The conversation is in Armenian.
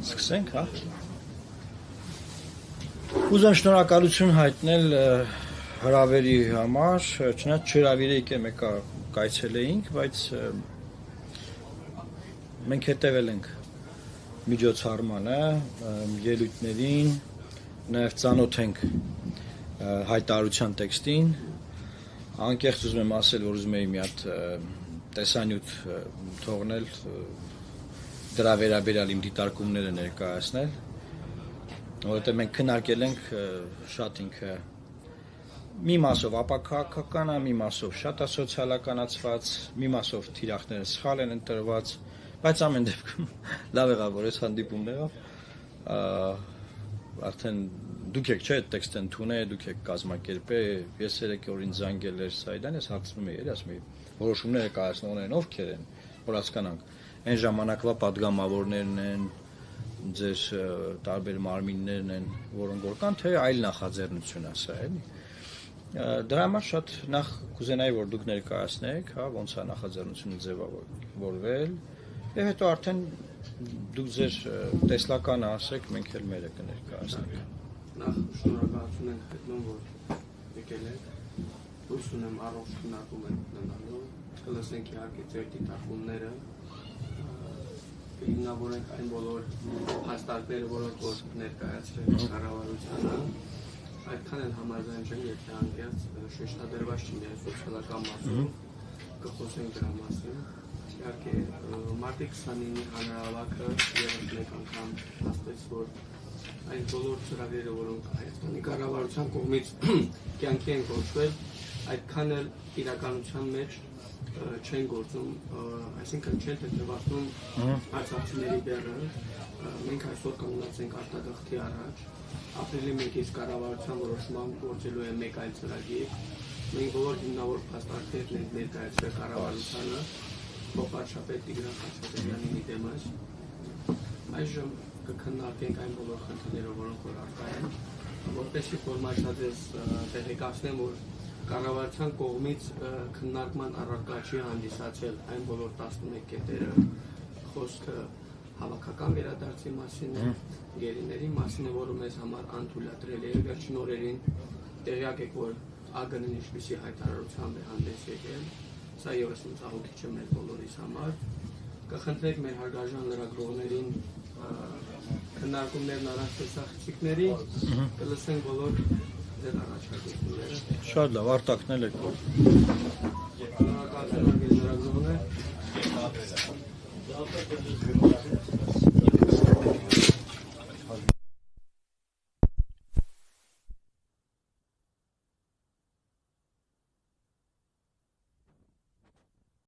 Սկսենք, հա։ Ուզեմ շնորհակալություն հայտնել հրավերի համար, չնայած չհրավիրեի եկել մեկը կայցելեինք, բայց մենք հետևել ենք միջոցառմանը, ելույթներին, նաև ծանոթ ենք հայտարարության տեքստին, անկեղծ ուզում եմ ասել, որ ուզում էի մի հատ տեսանյութ թողնել դրա վերաբերյալ իմ դիտարկումները ներկայացնել, որովհետև մենք քննարկել ենք շատ ինքը մի մասով ապաքաղաքական է, մի մասով շատ է սոցիալականացված, մի մասով թիրախները սխալ են ընտրված, բայց ամեն դեպքում լավ եղավ, որ այս հանդիպումն եղավ, արդեն դուք եք չէ, այդ տեքստը ընդունել, դուք եք կազմակերպել, ես երեք օրին զանգել էր Սայդան, ես հարցնում էի, ասում էի, որոշումները կայացնողներն ովքեր են, որ հասկանանք, այն ժամանակվա падգամավորներն են, ձեր տարբեր մարմիններն են, որոնք որ կան, թե այլ նախաձեռնություն է սա, էլի։ Դրա համար շատ նախ կուզենայի, որ դուք ներկայացնեք, հա, ոնց է նախաձեռնությունը ձևավորվել, եւ հետո արդեն դուք ձեր տեսլականը ասեք, մենք էլ մերը կներկայացնենք։ Նախ շնորհակալություն ենք հայտնում, որ եկել եք, հույս ունեմ առողջ քննարկում եք ունենալու, կլսենք իհարկե ձեր դիտարկումները, կհիմնավորենք այն բոլոր հաստատները, որոնք որ ներկայացրել են կառավարությանը, այդքան էլ համաձայն չեմ, եթե անկեղծ շեշտադրված չի մեր սոցիալական մասով, կխոսենք դրա մասին։ Իհարկե մարտի 29-ի հանրահավաքը ևս մեկ անգամ հաստատեց, որ այն բոլոր ծրագրերը, որոնք Հայաստանի կառավարության կողմից կյանքի են կոչվել, այդքան էլ իրականության մեջ չեն գործում, այսինքն չեն թեթևացնում արցախցիների բեռը, մենք այսօր կանգնած ենք արտագաղթի առաջ, ապրիլի 1-ից կառավարության որոշմամբ գործելու է մեկ այլ ծրագիր, մենք բոլոր հիմնավոր փաստարկներն ենք ներկայացրել կառավարությանը, փոխարշապետ Տիգրան Խաչատրյանի դեմս, այժմ կքննարկենք այն բոլոր խնդիրները, որոնք որ առկա են, որպեսզի ֆորմալիզացես տեղեկացնեմ, որ կառավարության կողմից քննարկման առարկա չի հանդիսացել այն բոլոր 11 կետերը, խոսքը հավաքական վերադարձի մասին է, գերիների մասին է, որը մեզ համար անթույլատրել է, վերջին օրերին տեղյակ եք, որ ԱԳՆ-ն ինչպիսի հայտարարությամբ է հանդես եկել, սա ևս մտահոգիչ է մեր բոլորիս համար, կխնդրենք մեր հարգարժան լրագրողներին քննարկումներն առանց տեսախցիկների, կլսենք բոլոր ձեր առաջարկությունները։ Շատ լավ, արտակնել եք որ։ Շնորհակալություն արգել լրագրողներ։